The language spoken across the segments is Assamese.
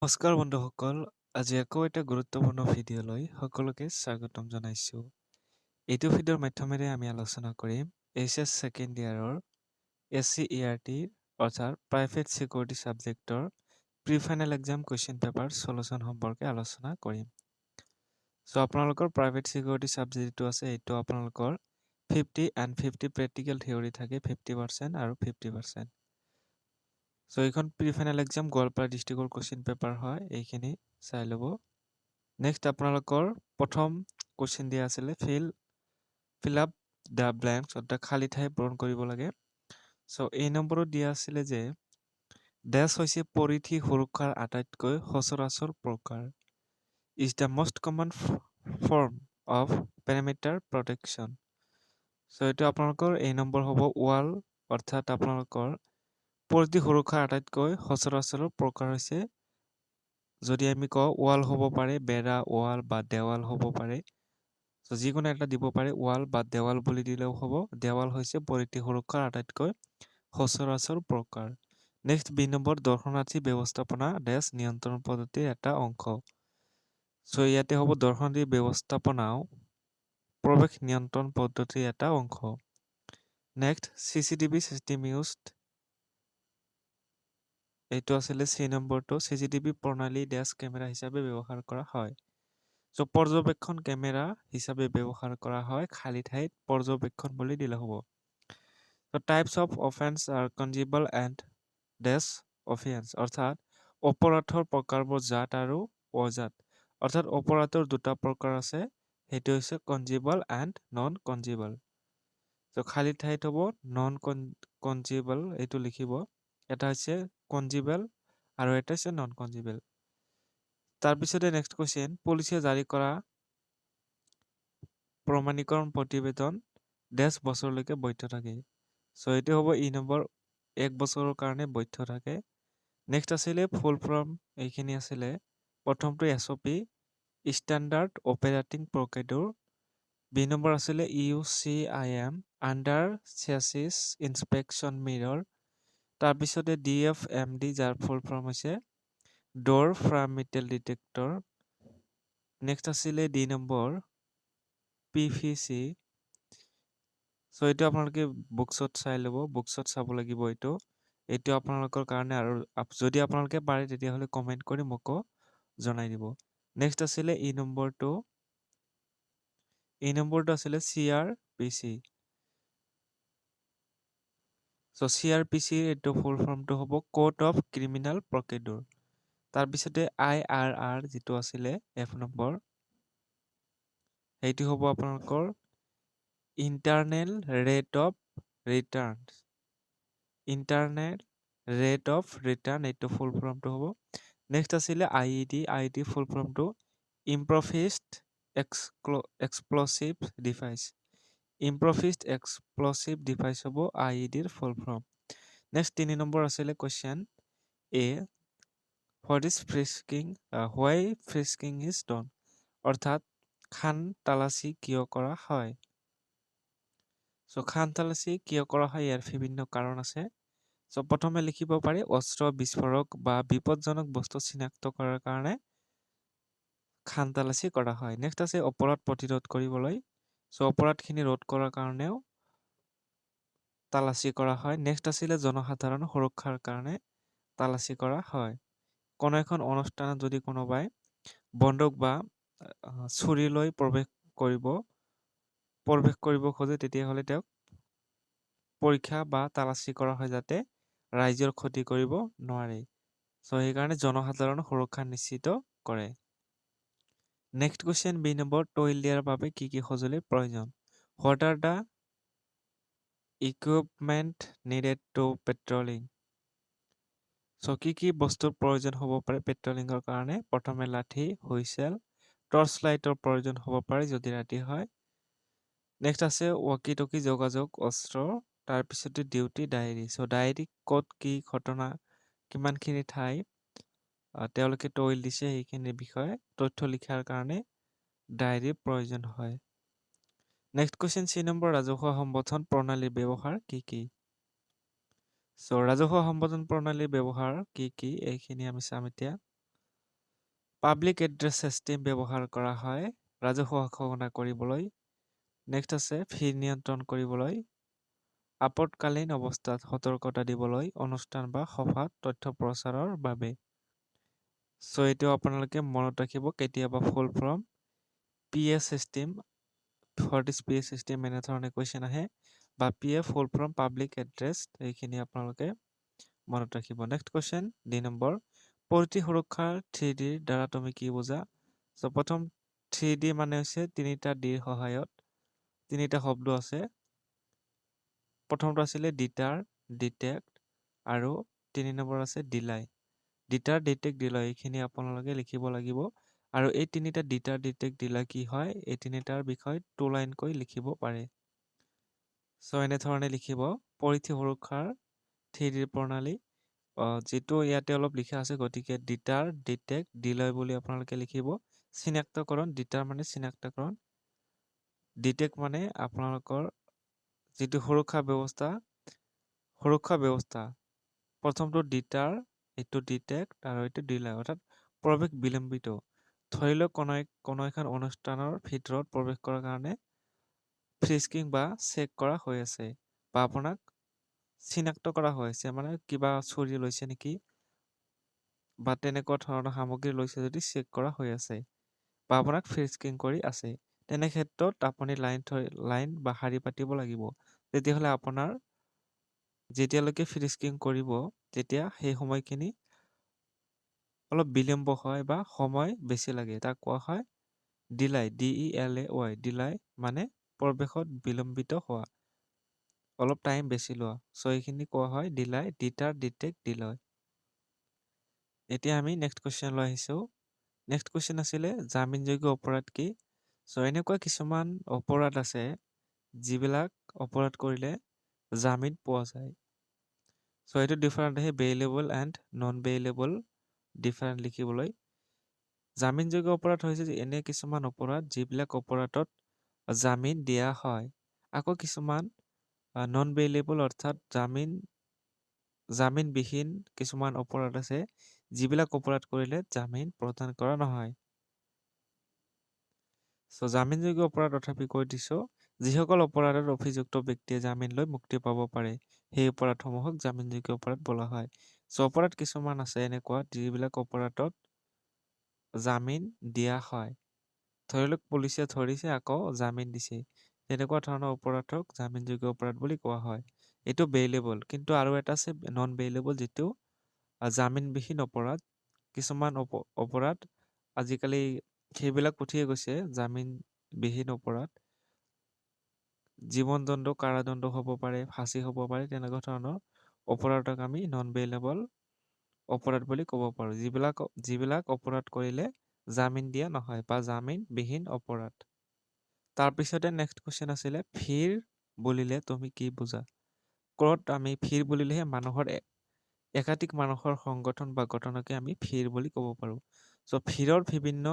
নমস্কাৰ বন্ধুসকল, আজি আকৌ এটা গুৰুত্বপূৰ্ণ ভিডিঅ'লৈ সকলোকে স্বাগতম জনাইছোঁ। এইটো ভিডিঅ'ৰ মাধ্যমেৰে আমি আলোচনা কৰিম এইচএছ ছেকেণ্ড ইয়াৰৰ SCERT অৰ্থাৎ প্ৰাইভেট চিকিউৰিটি ছাবজেক্টৰ pre final exam question paper solution সম্পৰ্কে আলোচনা কৰিম। আপোনালোকৰ প্ৰাইভেট চিকিউৰিটি ছাবজেক্ট যিটো আছে এইটো আপোনালোকৰ 50 and 50 প্ৰেক্টিকেল থিয়ৰী থাকে 50% আৰু 50%। এইখন প্ৰি ফাইনেল এক্সাম গোৱালপাৰা ডিষ্ট্ৰিক্টৰ কুৱেশ্যন পেপাৰ হয়, এইখিনি চাই ল'ব। নেক্সট আপোনালোকৰ প্ৰথম কুৱেশ্যন দিয়া আছিলে ফিল আপ দ্য ব্লেংকছ অৰ্থাৎ খালী ঠাই পূৰণ কৰিব লাগে। এই নম্বৰত দিয়া আছিলে যে ডেছ হৈছে পৰিধি সুৰক্ষাৰ আটাইতকৈ সচৰাচৰ প্ৰকাৰ। Is the most common form of perimeter protection. এইটো আপোনালোকৰ এই নম্বৰ হ'ব ৱাল, অৰ্থাৎ আপোনালোকৰ পৰিধি সুৰক্ষাৰ আটাইতকৈ সচৰাচৰ প্ৰকাৰ হৈছে, যদি আমি কওঁ ৱাল হ'ব পাৰে, বেৰা, ৱাল বা দেৱাল হ'ব পাৰে। যিকোনো এটা দিব পাৰে, ৱাল বা দেৱাল বুলি দিলেও হ'ব। দেৱাল হৈছে পৰিধি সুৰক্ষাৰ আটাইতকৈ সচৰাচৰ প্ৰকাৰ। নেক্সট বি নম্বৰ, দৰ্শনাৰ্থী ব্যৱস্থাপনা ডেছ নিয়ন্ত্ৰণ পদ্ধতিৰ এটা অংশ। ইয়াতে হ'ব দৰ্শনাৰ্থী ব্যৱস্থাপনাও প্ৰৱেশ নিয়ন্ত্ৰণ পদ্ধতিৰ এটা অংশ। নেক্সট CCTV চিষ্টেম ইউজড, এইটো আছিলে চি নম্বৰটো, CCTV প্ৰণালী ডেছ কেমেৰা হিচাপে ব্যৱহাৰ কৰা হয়। পৰ্যবেক্ষণ কেমেৰা হিচাপে ব্যৱহাৰ কৰা হয়, খালী ঠাইত পৰ্যবেক্ষণ বুলি দিলে হ'ব। Types of offence are cognizable and ডেছ অফেন্স, অৰ্থাৎ অপৰাধৰ প্ৰকাৰবোৰ জাত আৰু অজাত। অৰ্থাৎ অপৰাধৰ দুটা প্ৰকাৰ আছে, সেইটো হৈছে কনজিবল এণ্ড নন কনজিবল। খালী ঠাইত হ'ব নন কনজিবল, এইটো লিখিব। এটা হৈছে কনজিবল আৰু এটা হৈছে নন কনজিবল। তাৰপিছতে নেক্সট কুৱেশ্যন, পুলিচে জাৰি কৰা প্ৰমাণীকৰণ প্ৰতিবেদন ডেছ বছৰলৈকে বৈধ থাকে। এইটো হ'ব ই নম্বৰ, 1 বছৰৰ কাৰণে বৈধ থাকে। নেক্সট আছিলে ফুল ফৰ্ম, এইখিনি আছিলে প্ৰথমটো SOP standard operating procedure. B number আছিলে UCIM under chassis inspection mirror. তাৰপিছতে DFMD, যাৰ ফুল ফৰ্ম হৈছে door frame metal detector. Next আছিলে ডি নম্বৰ PVC। এইটো আপোনালোকে বুকছত চাই ল'ব, বুকছত চাব লাগিব। এইটো আপোনালোকৰ কাৰণে, আৰু যদি আপোনালোকে পাৰে তেতিয়াহ'লে কমেণ্ট কৰি মোকো জনাই দিব। নেক্সট আছিলে ই নম্বৰটো আছিলে CRPC। CRPC এইটো ফুল ফৰ্মটো হ'ব কোড অফ ক্ৰিমিনেল প্ৰচিডিউৰ। তাৰপিছতে IRR যিটো আছিলে F নম্বৰ, সেইটো হ'ব আপোনালোকৰ internal rate of return. Internal rate of return, এইটো ফুল ফৰ্মটো হ'ব। নেক্সট আছিলে IED ফুল ফৰ্মটো improvised explosive device. Improvised explosive device হ'ব IEDৰ ফুল ফৰ্ম। নেক্সট 3 নম্বৰ আছিলে question A, why frisking is done, অৰ্থাৎ খান তালাচী কিয় কৰা হয়। খান তালাচী কিয় কৰা হয়, ইয়াৰ বিভিন্ন কাৰণ আছে। প্ৰথমে লিখিব পাৰি অস্ত্ৰ, বিস্ফোৰক বা বিপদজনক বস্তু চিনাক্ত কৰাৰ কাৰণে খান তালাচী কৰা হয়। নেক্সট আছে অপৰাধ প্ৰতিৰোধ কৰিবলৈ, অপৰাধখিনি ৰোধ কৰাৰ কাৰণেও তালাচী কৰা হয়। নেক্সট আছিলে জনসাধাৰণ সুৰক্ষাৰ কাৰণে তালাচী কৰা হয়। কোনো এখন অনুষ্ঠানত যদি কোনোবাই বন্দুক বা ছুৰী লৈ প্ৰৱেশ কৰিব খোজে, তেতিয়াহ'লে তেওঁক পৰীক্ষা বা তালাচী কৰা হয়, যাতে ৰাইজৰ ক্ষতি কৰিব নোৱাৰে। সেইকাৰণে জনসাধাৰণ সুৰক্ষা নিশ্চিত কৰে। নেক্সট কুৱেশ্যন বি নম্বৰ, টহল দিয়াৰ বাবে কি কি সঁজুলিৰ প্ৰয়োজন। What are the equipment needed to patrolling. কি কি বস্তুৰ প্ৰয়োজন হ'ব পাৰে পেট্ৰলিঙৰ কাৰণে। প্ৰথমে লাঠি, হুইচেল, টৰ্চ লাইটৰ প্ৰয়োজন হ'ব পাৰে যদি ৰাতি হয়। নেক্সট আছে ৱাকি টকি যোগাযোগ অস্ত্ৰ। তাৰপিছতে ডিউটি ডায়েৰী। ডায়েৰী ক'ত কি ঘটনা, কিমানখিনি ঠাই তেওঁলোকে টহল দিছে, সেইখিনিৰ বিষয়ে তথ্য লিখাৰ কাৰণে ডায়েৰীৰ প্ৰয়োজন হয়। নেক্সট কুৱেশ্যন চি নম্বৰ, ৰাজহুৱা সম্বোধন প্ৰণালীৰ ব্যৱহাৰ কি কি। ৰাজহুৱা সম্বোধন প্ৰণালীৰ ব্যৱহাৰ কি কি, এইখিনি আমি চাম এতিয়া। পাব্লিক এড্ৰেছ চিষ্টেম ব্যৱহাৰ কৰা হয় ৰাজহুৱা ঘোষণা কৰিবলৈ। নেক্সট আছে ভিৰ নিয়ন্ত্ৰণ কৰিবলৈ, আপতকালীন অৱস্থাত সতৰ্কতা দিবলৈ, অনুষ্ঠান বা সভাত তথ্য প্ৰচাৰৰ বাবে। চ' এইটো আপোনালোকে মনত ৰাখিব, কেতিয়াবা ফুল form PA system, what is PA system এনেধৰণে কুৱেশ্যন আহে, বা PA ফুল ফৰ্ম পাব্লিক এড্ৰেছ, এইখিনি আপোনালোকে মনত ৰাখিব। নেক্সট কুৱেশ্যন 2 নম্বৰ, পৰিধি সুৰক্ষাৰ 3Dৰ দ্বাৰা তুমি কি বুজা? চ' প্ৰথম 3D মানে হৈছে তিনিটা ডিৰ সহায়ত, তিনিটা শব্দ আছে। প্ৰথমটো আছিলে ডিটাৰ, ডিটেক্ট আৰু 3 নম্বৰ আছে ডিলাই। ডিটাৰ, ডিটেক্ট, ডিলাই এইখিনি আপোনালোকে লিখিব লাগিব। আৰু এই তিনিটা ডিটাৰ, ডিটেক্ট, ডিলাই কি হয়, এই তিনিটাৰ বিষয়ে 2 লাইনকৈ লিখিব পাৰে। চ' এনেধৰণে লিখিব, পৰিধি সুৰক্ষাৰ 3D প্ৰণালী, যিটো ইয়াতে অলপ লিখা আছে, গতিকে ডিটাৰ, ডিটেক্ট, ডিলাই বুলি আপোনালোকে লিখিব। চিনাক্তকৰণ, ডিটাৰ মানে চিনাক্তকৰণ, ডিটেক্ট মানে আপোনালোকৰ যিটো সুৰক্ষা ব্যৱস্থা, প্ৰথমটো ডিটাৰ, এইটো ডিটেক্ট আৰু এইটো ডিলাই, অৰ্থাৎ প্ৰৱেশ বিলম্বিত। ধৰি লওক কোনো এখন অনুষ্ঠানৰ ভিতৰত প্ৰৱেশ কৰাৰ কাৰণে ফ্ৰিস্কিং বা চেক কৰা হৈ আছে, বা আপোনাক চিনাক্ত কৰা হৈছে, মানে কিবা চুৰি লৈছে নেকি বা তেনেকুৱা ধৰণৰ সামগ্ৰী লৈছে যদি চেক কৰা হৈ আছে, বা আপোনাক ফ্ৰিস্কিং কৰি আছে, তেনে ক্ষেত্ৰত আপুনি লাইন বা শাৰী পাতিব লাগিব। তেতিয়াহ'লে আপোনাৰ যেতিয়ালৈকে ফ্ৰিস্কিং কৰিব, তেতিয়া সেই সময়খিনি অলপ বিলম্ব হয় বা সময় বেছি লাগে, তাক কোৱা হয় ডিলাই, DELAY, ডিলাই মানে প্ৰৱেশত বিলম্বিত হোৱা, অলপ টাইম বেছি লোৱা। চ' এইখিনি কোৱা হয় ডিলাই, ডিটাৰ, ডিটেক্ট, ডিলাই। এতিয়া আমি নেক্সট কুৱেশ্যন লৈ আহিছোঁ। নেক্সট কুৱেশ্যন আছিলে জামিনযোগ্য অপৰাধ কি? চ' এনেকুৱা কিছুমান অপৰাধ আছে যিবিলাক অপৰাধ কৰিলে জামিন পোৱা যায়। চ' এইটো ডিফাৰেণ্ট আহে, bailable and non bailable, different লিখিবলৈ। জামিনযোগ্য অপৰাধ হৈছে যে এনে কিছুমান অপৰাধ যিবিলাক অপৰাধত জামিন দিয়া হয়। আকৌ কিছুমান নন বেইলেবল, অৰ্থাৎ জামিনবিহীন কিছুমান অপৰাধ আছে যিবিলাক অপৰাধ কৰিলে জামিন প্ৰদান কৰা নহয়। চ' জামিনযোগ্য অপৰাধ তথাপি কৈ দিছো, যিসকল অপৰাধত অভিযুক্ত ব্যক্তিয়ে জামিন লৈ মুক্তি পাব পাৰে, সেই অপৰাধসমূহক জামিনযোগ্য অপৰাধ বোলা হয়। চ' অপৰাধ কিছুমান আছে এনেকুৱা যিবিলাক অপৰাধত জামিন দিয়া হয়। ধৰি লওক পুলিচে ধৰিছে আকৌ জামিন দিছে, তেনেকুৱা ধৰণৰ অপৰাধক জামিনযোগ্য অপৰাধ বুলি কোৱা হয়। এইটো বেইলেবল। কিন্তু আৰু এটা আছে নন বেইলেবল, যিটো জামিনবিহীন অপৰাধ। কিছুমান অপৰাধ আজিকালি সেইবিলাক উঠিয়ে গৈছে, জামিনবিহীন অপৰাধ, জীৱনদণ্ড, কাৰাদণ্ড হ'ব পাৰে, ফাঁচি হ'ব পাৰে, তেনেকুৱা ধৰণৰ অপৰাধক আমি নন বেইলেবল অপৰাধ বুলি ক'ব পাৰোঁ, যিবিলাক অপৰাধ কৰিলে জামিন দিয়া নহয় বা জামিনবিহীন অপৰাধ। তাৰপিছতে নেক্সট কুৱেশ্যন আছিলে ভিৰ বুলিলে তুমি কি বুজা? ক্ৰ'ত আমি ভিৰ বুলিলেহে একাধিক মানুহৰ সংগঠন বা ঘটনাকে আমি ভিৰ বুলি ক'ব পাৰোঁ। চ' ভিৰৰ বিভিন্ন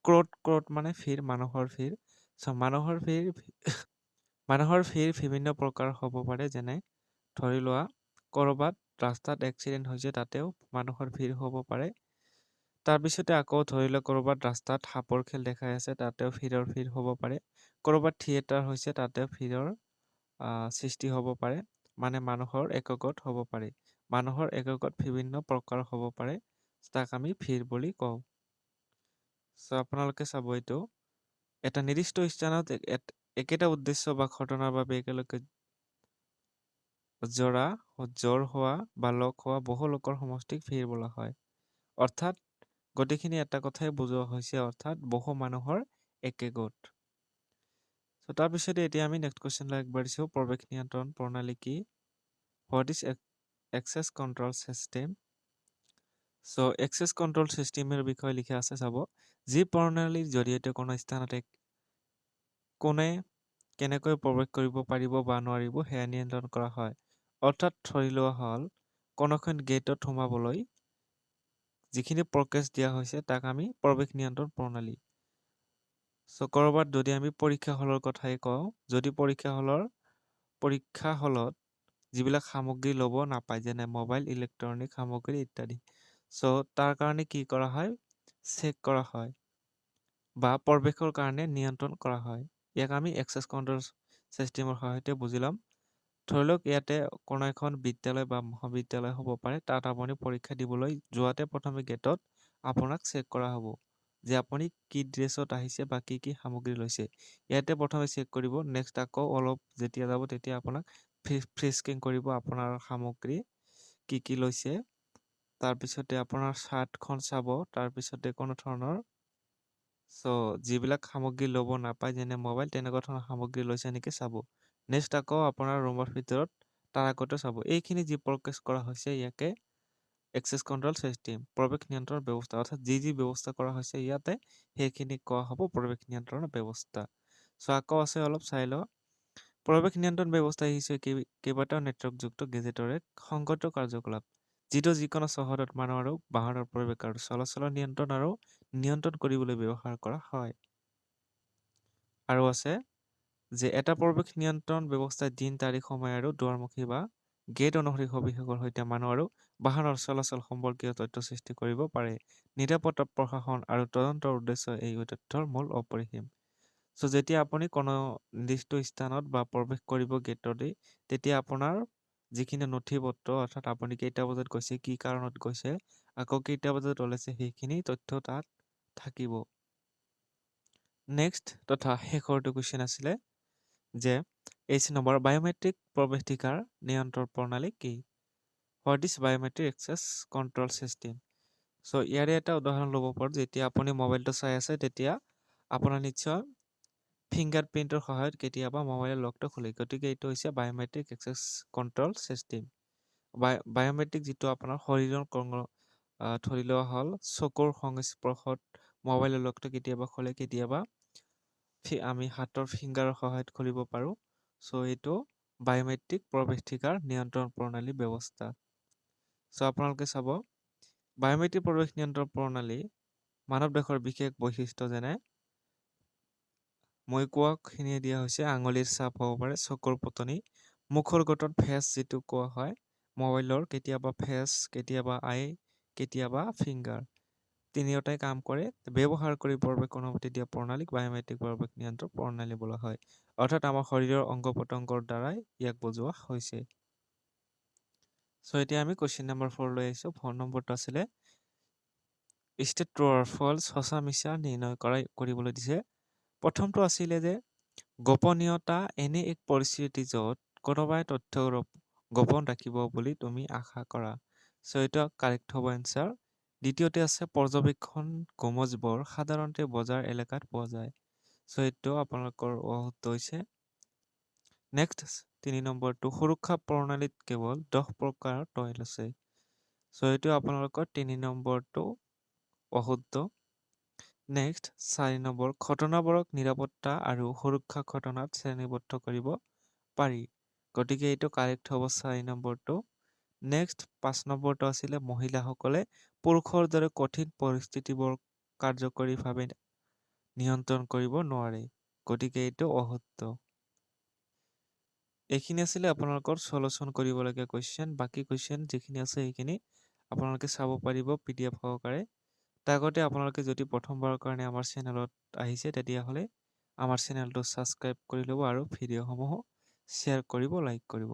ক্ৰ'ত মানে ভিৰ, মানুহৰ ভিৰ। চ' মানুহৰ ভিৰ বিভিন্ন প্ৰকাৰ হ'ব পাৰে, যেনে ধৰি লোৱা ক'ৰবাত ৰাস্তাত এক্সিডেণ্ট হৈছে, তাতেও মানুহৰ ভিৰ হ'ব পাৰে। তাৰপিছতে আকৌ ধৰি লওক ক'ৰবাত ৰাস্তাত সাপৰ খেল দেখাই আছে, তাতেও ভিৰ হ'ব পাৰে। ক'ৰবাত থিয়েটাৰ হৈছে, তাতেও ভিৰৰ সৃষ্টি হ'ব পাৰে, মানে মানুহৰ একগোট হ'ব পাৰে। মানুহৰ একগোট বিভিন্ন প্ৰকাৰ হ'ব পাৰে, তাক আমি ভিৰ বুলি কওঁ। চ' আপোনালোকে চাব, এইটো এটা নিৰ্দিষ্ট স্থানত একেটা উদ্দেশ্য বা ঘটনাৰ বাবে একেলগে জড় হোৱা বা লগ হোৱা বহু লোকৰ সমষ্টিক ভিৰ বোলা হয়। অৰ্থাৎ গোটেইখিনি এটা কথাই বুজোৱা হৈছে, অৰ্থাৎ বহু মানুহৰ একেগোট। চ' তাৰপিছতে এতিয়া আমি নেক্সট কুৱেশ্যনলৈ আগবাঢ়িছোঁ, প্ৰৱেশ নিয়ন্ত্ৰণ প্ৰণালী কি? What is access control system? So' access control চিষ্টেমৰ বিষয়ে লিখা আছে, চাব। যি প্ৰণালীৰ জৰিয়তে কোনো স্থানত কোনে কেনেকৈ প্ৰৱেশ কৰিব পাৰিব বা নোৱাৰিব সেয়া নিয়ন্ত্ৰণ কৰা হয়। অৰ্থাৎ ধৰি লোৱা হ'ল কোনোখন গেটত সোমাবলৈ যিখিনি প্ৰকেছ দিয়া হৈছে তাক আমি প্ৰৱেশ নিয়ন্ত্ৰণ প্ৰণালী। চ' ক'ৰবাত যদি আমি পৰীক্ষা হলৰ কথাই কওঁ, যদি পৰীক্ষা হলত যিবিলাক সামগ্ৰী ল'ব নাপায়, যেনে মোবাইল, ইলেক্ট্ৰনিক সামগ্ৰী ইত্যাদি, চ' তাৰ কাৰণে কি কৰা হয়, চেক কৰা হয় বা প্ৰৱেশৰ কাৰণে নিয়ন্ত্ৰণ কৰা হয়। ইয়াক আমি এক্সেছ কণ্ট্ৰল ছিষ্টেমৰ সহায়তে বুজি ল'ম। ধৰি লওক ইয়াতে কোনো এখন বিদ্যালয় বা মহাবিদ্যালয় হ'ব পাৰে। তাত আপুনি পৰীক্ষা দিবলৈ যোৱাতে প্ৰথমে গেটত আপোনাক চেক কৰা হ'ব যে আপুনি কি ড্ৰেছত আহিছে বা কি সামগ্ৰী লৈছে। ইয়াতে প্ৰথমে চেক কৰিব। নেক্সট আকৌ অলপ যেতিয়া যাব তেতিয়া আপোনাক ফ্ৰিস্কিং কৰিব আপোনাৰ সামগ্ৰী কি লৈছে। তাৰপিছতে আপোনাৰ চাৰ্টখন চাব। তাৰপিছতে কোনো ধৰণৰ যিবিলাক সামগ্ৰী ল'ব নাপায় যেনে মোবাইল তেনেকুৱা ধৰণৰ সামগ্ৰী লৈছে নেকি চাব। নেক্সট আকৌ আপোনাৰ ৰুমৰ ভিতৰত তাৰ আগতে চাব। এইখিনি যি প্ৰকেছ কৰা হৈছে ইয়াকে এক্সেছ কণ্ট্ৰল ছিষ্টেম প্ৰৱেশ নিয়ন্ত্ৰণ ব্যৱস্থা, অৰ্থাৎ যি ব্যৱস্থা কৰা হৈছে ইয়াতে সেইখিনি কোৱা হ'ব প্ৰৱেশ নিয়ন্ত্ৰণ ব্যৱস্থা। আকৌ আছে অলপ চাই লওঁ। প্ৰৱেশ নিয়ন্ত্ৰণ ব্যৱস্থা হৈছে কেইবাটাও নেটৱৰ্কযুক্ত গেজেটৰে সংগত কাৰ্যকলাপ, যিটো যিকোনো চহৰত মানুহ আৰু বাহনৰ প্ৰৱেশ আৰু চলাচলৰ নিয়ন্ত্ৰণ কৰিবলৈ ব্যৱহাৰ কৰা হয়। আৰু আছে যে এটা প্ৰৱেশ নিয়ন্ত্ৰণ ব্যৱস্থাই দিন, তাৰিখ, সময় আৰু দুৱাৰমুখী বা গেট অনুসৰি সবিশেষৰ সৈতে মানুহ আৰু বাহনৰ চলাচল সম্পৰ্কীয় তথ্য সৃষ্টি কৰিব পাৰে। নিৰাপত্তা প্ৰশাসন আৰু তদন্তৰ উদ্দেশ্য এই তথ্যৰ মূল অপৰিসীম। যেতিয়া আপুনি কোনো নিৰ্দিষ্ট স্থানত বা প্ৰৱেশ কৰিব গেটতেই, তেতিয়া আপোনাৰ যিখিনি নথি-পত্ৰ, অৰ্থাৎ আপুনি কেইটা বজাত গৈছে, কি কাৰণত গৈছে, আকৌ কেইটা বজাত ওলাইছে, সেইখিনি তথ্য তাত থাকিব। নেক্সট তথা শেষৰটো কুৱেশ্যন আছিলে যে 8 নম্বৰ বায়োমেট্ৰিক প্ৰৱেশাধিকাৰ নিয়ন্ত্ৰণ প্ৰণালী কি? What is biometric access control system? ইয়াৰে এটা উদাহৰণ ল'ব পাৰোঁ। যেতিয়া আপুনি মোবাইলটো চাই আছে তেতিয়া আপোনাৰ নিশ্চয় ফিংগাৰপ্ৰিণ্টৰ সহায়ত কেতিয়াবা মোবাইলৰ লকটো খোলে। গতিকে এইটো হৈছে biometric access control system. Biometric যিটো আপোনাৰ শৰীৰৰ ধৰি লোৱা হ'ল চকুৰ সংস্পৰ্শত মোবাইলৰ লকটো কেতিয়াবা খোলে, কেতিয়াবা আমি হাতৰ ফিংগাৰৰ সহায়ত খুলিব পাৰোঁ। এইটো বায়োমেট্ৰিক প্ৰৱেশাধিকাৰ নিয়ন্ত্ৰণ প্ৰণালী ব্যৱস্থা। আপোনালোকে চাব, বায়োমেট্ৰিক প্ৰৱেশ নিয়ন্ত্ৰণ প্ৰণালী মানৱ দেহৰ বিশেষ বৈশিষ্ট্য যেনে মই কোৱাখিনিয়ে দিয়া হৈছে। আঙুলিৰ ছাপ হ'ব পাৰে, চকুৰ পতনি, মুখৰ গঠন, ফেচ যিটো কোৱা হয়, মোবাইলৰ কেতিয়াবা ফেচ, কেতিয়াবা আই, কেতিয়াবা ফিংগাৰ, তিনিওটাই কাম কৰে। ব্যৱহাৰ কৰি প্ৰৱেশ অনুমতি দিয়া প্ৰণালীক বায়োমেট্ৰিক প্ৰৱেশ নিয়ন্ত্ৰণ প্ৰণালী বোলা হয়। অৰ্থাৎ আমাৰ শৰীৰৰ অংগ-পতংগৰ দ্বাৰাই ইয়াক বুজোৱা হৈছে। এতিয়া আমি কুৱেশ্যন নম্বৰ 4 লৈ আহিছোঁ। 4 নম্বৰটো আছিলে ষ্টেট ট্ৰু অৰ ফল্চ, সঁচা মিছা নিৰ্ণয় কৰিবলৈ দিছে। প্ৰথমটো আছিলে যে গোপনীয়তা এনে এক পৰিস্থিতি য'ত কোনোবাই তথ্য গোপন ৰাখিব বুলি তুমি আশা কৰা। এইটো কাৰেক্ট হ'ব এনচাৰ। দ্বিতীয়তে আছে পৰ্যবেক্ষণ গোমজবোৰ সাধাৰণতে বজাৰ এলেকাত পোৱা যায়। এইটো আপোনালোকৰ হৈছে। নেক্সট 3 নম্বৰটো সুৰক্ষা প্ৰণালীত কেৱল 10 প্ৰকাৰৰ তথ্য আছে। এইটো আপোনালোকৰ 3 নম্বৰটো অশুদ্ধ। নেক্সট 4 নম্বৰ ঘটনাবোৰক নিৰাপত্তা আৰু সুৰক্ষা ঘটনাত শ্ৰেণীবদ্ধ কৰিব পাৰি। গতিকে এইটো কাৰেক্ট হ'ব 4 নম্বৰটো। নেক্সট 5 নম্বৰটো আছিলে মহিলাসকলে পুৰুষৰ দৰে কঠিন পৰিস্থিতিবোৰ কাৰ্যকৰীভাৱে নিয়ন্ত্ৰণ কৰিব নোৱাৰে। গতিকে এইটো অশুদ্ধ। এইখিনি আছিলে আপোনালোকৰ সলিউশ্যন কৰিবলগীয়া কুৱেশ্যন। বাকী কুৱেশ্যন যিখিনি আছে সেইখিনি আপোনালোকে চাব পাৰিব PDF সহকাৰে। তাৰ আগতে আপোনালোকে যদি প্ৰথমবাৰৰ কাৰণে আমাৰ চেনেলত আহিছে তেতিয়াহ'লে আমাৰ চেনেলটো ছাবস্ক্ৰাইব কৰি ল'ব আৰু ভিডিঅ'সমূহো শ্বেয়াৰ কৰিব, লাইক কৰিব।